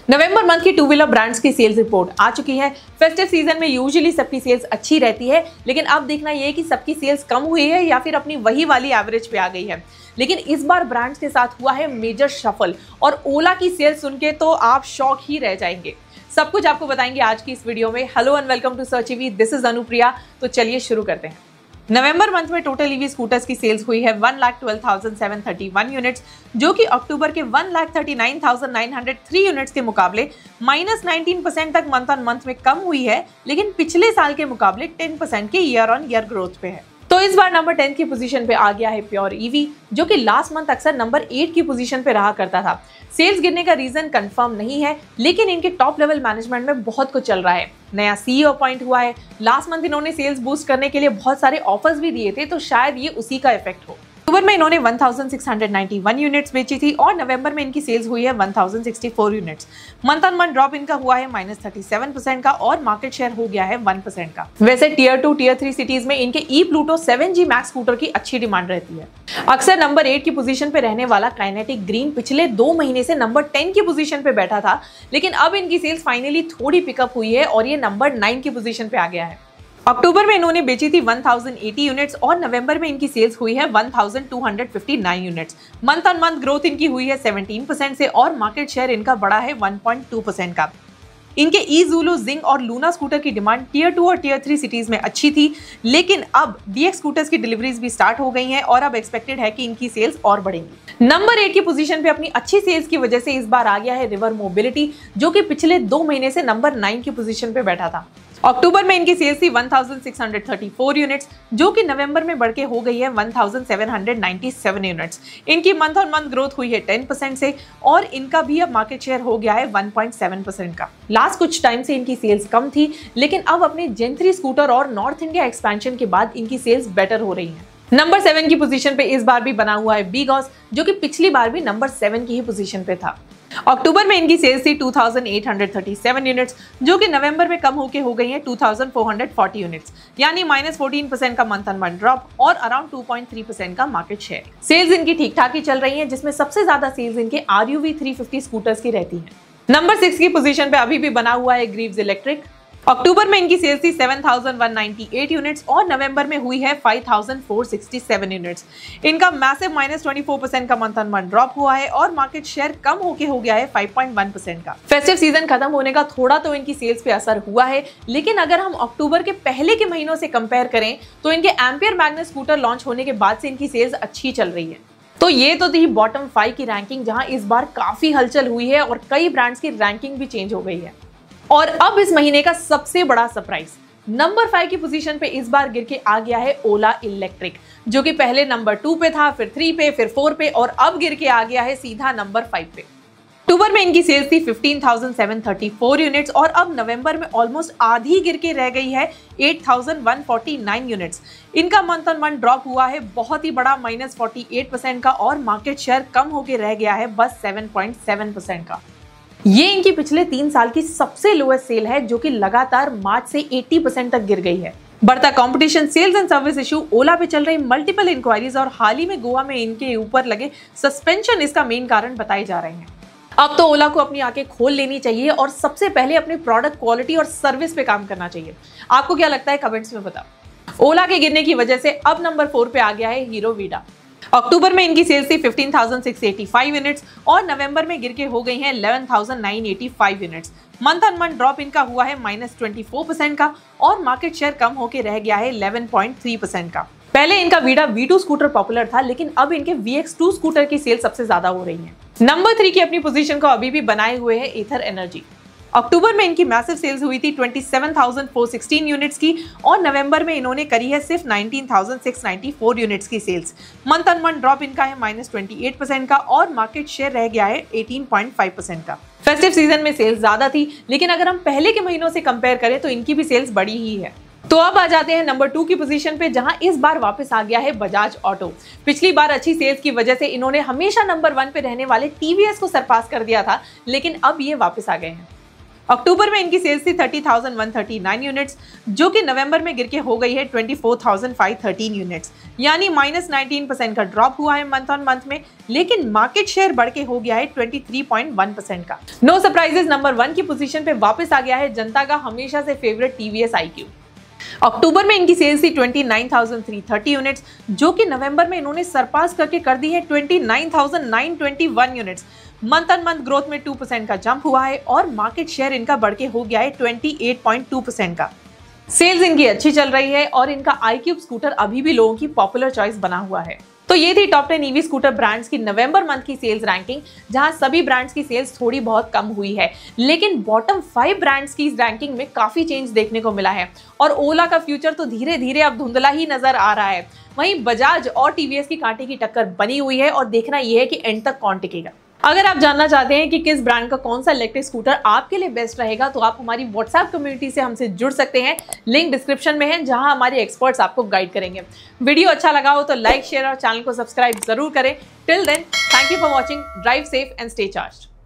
नवंबर month की two wheeler brands की sales report आ चुकी है। फेस्टिव सीजन में यूजुअली सबकी सेल्स अच्छी रहती है, लेकिन अब देखना ये है कि सबकी सेल्स कम हुई है या फिर अपनी वही वाली एवरेज पे आ गई है। लेकिन इस बार ब्रांड्स के साथ हुआ है मेजर शफल और ओला की सेल्स सुन के तो आप शॉक ही रह जाएंगे। सब कुछ आपको बताएंगे आज की इस वीडियो में। Hello and welcome to Search EV, this is Anupriya. तो चलिए शुरू करते हैं। नवंबर मंथ में टोटल ईवी स्कूटर्स की सेल्स हुई है 1,12,731 यूनिट्स, जो कि अक्टूबर के 1,39,903 यूनिट्स के मुकाबले -19% तक मंथ ऑन मंथ में कम हुई है, लेकिन पिछले साल के मुकाबले 10% की ईयर ऑन ईयर ग्रोथ पे है। तो इस बार नंबर 10 की पोजीशन पे आ गया है प्योर ईवी, जो कि लास्ट मंथ अक्सर नंबर 8 की पोजीशन पे रहा करता था। सेल्स गिरने का रीजन कंफर्म नहीं है, लेकिन इनके टॉप लेवल मैनेजमेंट में बहुत कुछ चल रहा है। नया सीईओ अपॉइंट हुआ है। लास्ट मंथ इन्होंने सेल्स बूस्ट करने के लिए बहुत सारे ऑफर्स भी दिए थे, तो शायद ये उसी का इफेक्ट हो। अक्टूबर में इन्होंने 1,691 यूनिट्स बेची थी और नवंबर में इनकी सेल्स हुई है 1,064 units. Month on month drop इनका हुआ है -37% का और मार्केट शेयर हो गया है 1% का। वैसे टियर 2 टियर 3 सिटीज में इनके ई प्लूटो 7G मैक्स स्कूटर की अच्छी डिमांड रहती है। अक्सर नंबर 8 की पोजीशन पे रहने वाला काइनेटिक ग्रीन पिछले 2 महीने से नंबर 10 की पोजीशन पे बैठा था, लेकिन अब इनकी सेल्स फाइनली थोड़ी पिकअप हुई है और ये नंबर 9 की पोजीशन पे आ गया है। अक्टूबर में इन्होंने बेची थी 1,080 यूनिट्स और नवंबर में इनकी सेल्स हुई है 1,259 units. Month on month growth इनकी हुई है 17% से और मार्केट शेयर इनका बढ़ा है 1.2% का। इनके ईज़ूलो, जिंग और लूना स्कूटर की डिमांड टियर 2 और टियर 3 सिटीज में अच्छी थी, लेकिन अब डीएक्स स्कूटर्स की डिलीवरीज भी स्टार्ट हो गई हैं और अब एक्सपेक्टेड है कि इनकी सेल्स और बढ़ेंगी। नंबर 8 की पोजीशन पे अपनी अच्छी सेल्स की वजह से इस बार आ गया है रिवर मोबिलिटी, जो कि पिछले 2 महीने से नंबर 9 की पोजीशन पे बैठा था। अक्टूबर में इनकी सेल्स थी 1,634 यूनिट्स, जो कि नवंबर में बढ़ के हो गई है 1,797 यूनिट्स। इनकी मंथ ऑन मंथ ग्रोथ हुई है 10% से और इनका भी अब मार्केट शेयर हो गया है 1.7% का। लास्ट कुछ टाइम से इनकी सेल्स कम थी, लेकिन अब अपने जेन 3 स्कूटर और नॉर्थ इंडिया एक्सपेंशन के बाद इनकी सेल्स बेटर हो रही है। नंबर 7 की पोजीशन पे इस बार भी बना हुआ है बीगॉस, जो कि पिछली बार भी नंबर 7 की ही पोजीशन पे था। अक्टूबर में इनकी सेल्स थी 2,837 यूनिट्स, जो कि नवंबर में कम होके हो गई है 2,440 यूनिट्स, यानी -14% का मंथ ऑन मंथ ड्रॉप और अराउंड 2.3% का मार्केट शेयर। सेल्स इनकी ठीक ठाक ही चल रही है, जिसमें सबसे ज्यादा सेल्स इनके RUV 350 स्कूटर्स की रहती है। नंबर 6 की पोजीशन पे अभी भी बना हुआ है ग्रीव्स इलेक्ट्रिक। अक्टूबर में इनकी सेल्स थी 7,198 यूनिट्स और नवंबर में हुई है 5,467 यूनिट्स। इनका मैसिव -24% का मंथ ऑन मंथ ड्रॉप हुआ है और मार्केट शेयर कम होके हो गया है 5.1% का। फेस्टिव सीजन खत्म होने का थोड़ा तो इनकी सेल्स पे असर हुआ है, लेकिन अगर हम अक्टूबर के पहले के महीनों से कंपेयर करें तो इनके एम्पियर मैग्नेट स्कूटर लॉन्च होने के बाद से इनकी सेल्स अच्छी चल रही है। तो ये तो थी बॉटम 5 की रैंकिंग, जहां इस बार काफी हलचल हुई है और कई ब्रांड्स की रैंकिंग भी चेंज हो गई है। और अब इस महीने का सबसे बड़ा सरप्राइज, नंबर 5 की पोजीशन पे इस बार गिर के आ गया है ओला इलेक्ट्रिक, जो कि पहले नंबर 2 पे था, फिर 3 पे, फिर 4 पे और अब गिर के आ गया है सीधा नंबर 5 पे। अक्टूबर में इनकी सेल्स थी 15,734 यूनिट्स और अब नवंबर में ऑलमोस्ट आधी गिर के रह गई है 8,149 यूनिट्स। इनका मंथ ऑन मंथ ड्रॉप हुआ है बहुत ही बड़ा, -48% का और मार्केट शेयर कम होके रह गया है बस 7.7% का। ये इनकी पिछले 3 साल की सबसे लोएस्ट सेल है, जो कि लगातार मार्च से 80% तक गिर गई है। बढ़ता competition, sales and service issue, Ola पे चल रही मल्टीपल इंक्वायरीज और हाल ही में गोवा में इनके ऊपर लगे सस्पेंशन इसका मेन कारण बताए जा रहे हैं। अब तो ओला को अपनी आंखें खोल लेनी चाहिए और सबसे पहले अपनी प्रोडक्ट क्वालिटी और सर्विस पे काम करना चाहिए। आपको क्या लगता है, कमेंट्स में बताओ। ओला के गिरने की वजह से अब नंबर 4 पे आ गया है हीरो वीडा। अक्टूबर में इनकी सेल्स थी 15,685 यूनिट्स और नवंबर में गिर के हो गई हैं 11,985 units. Month on month drop इनका हुआ है -24% का और मार्केट शेयर कम होके रह गया है 11.3% का। पहले इनका वीडा V2 स्कूटर पॉपुलर था, लेकिन अब इनके VX2 स्कूटर की सेल सबसे ज्यादा हो रही है। नंबर 3 की अपनी पोजीशन को अभी भी बनाए हुए है एथर एनर्जी। अक्टूबर में इनकी मैसिव सेल्स हुई थी 27,416 यूनिट्स की और नवंबर में इन्होंने करी है सिर्फ 19,694 यूनिट्स की sales. Month on month drop इनका है -28% का और मार्केट शेयर रह गया है 18.5% का। फेस्टिव सीजन में सेल्स ज्यादा थी, लेकिन अगर हम पहले के महीनों से कंपेयर करें तो इनकी भी सेल्स बड़ी ही है। तो अब आ जाते हैं नंबर 2 की पोजीशन पे, जहां इस बार वापस आ गया है बजाज ऑटो। पिछली बार अच्छी सेल्स की वजह से इन्होंने हमेशा नंबर 1 पे रहने वाले टीवीएस को सरपास कर दिया था, लेकिन अब ये वापस आ गए हैं। अक्टूबर में इनकी सेल्स थी 30,139 यूनिट्स, जो कि नवंबर में गिर के हो गई है 24,513 यूनिट्स, यानी -19% का ड्रॉप हुआ है मंथ ऑन मंथ में। लेकिन मार्केट शेयर बढ़ के हो गया है 23.1% का। नो सरप्राइजेस, नंबर 1 की पोजीशन पे वापस आ गया है जनता का हमेशा से फेवरेट टीवीएस iQ। अक्टूबर में इनकी सेल्स थी 29,330 यूनिट्स, जो कि नवंबर में इन्होंने सरपास करके कर दी है 29,921 units. Month on month growth में 2% का जंप हुआ है और मार्केट शेयर इनका बढ़ के हो गया है 28.2% का। सेल्स इनकी अच्छी चल रही है और इनका iQ स्कूटर अभी भी लोगों की पॉपुलर चॉइस बना हुआ है। तो ये थी टॉप 10 ईवी स्कूटर ब्रांड्स की नवंबर मंथ की सेल्स रैंकिंग, जहां सभी ब्रांड्स की सेल्स थोड़ी बहुत कम हुई है, लेकिन बॉटम 5 ब्रांड्स की इस रैंकिंग में काफी चेंज देखने को मिला है और ओला का फ्यूचर तो धीरे धीरे अब धुंधला ही नजर आ रहा है। वहीं बजाज और टीवीएस की कांटे की टक्कर बनी हुई है और देखना यह है कि एंड तक कौन टिकेगा। अगर आप जानना चाहते हैं कि किस ब्रांड का कौन सा इलेक्ट्रिक स्कूटर आपके लिए बेस्ट रहेगा, तो आप हमारी व्हाट्सएप कम्युनिटी से हमसे जुड़ सकते हैं। लिंक डिस्क्रिप्शन में है, जहां हमारे एक्सपर्ट्स आपको गाइड करेंगे। वीडियो अच्छा लगा हो तो लाइक, शेयर और चैनल को सब्सक्राइब जरूर करें। Till then, thank you for watching. Drive safe and stay charged.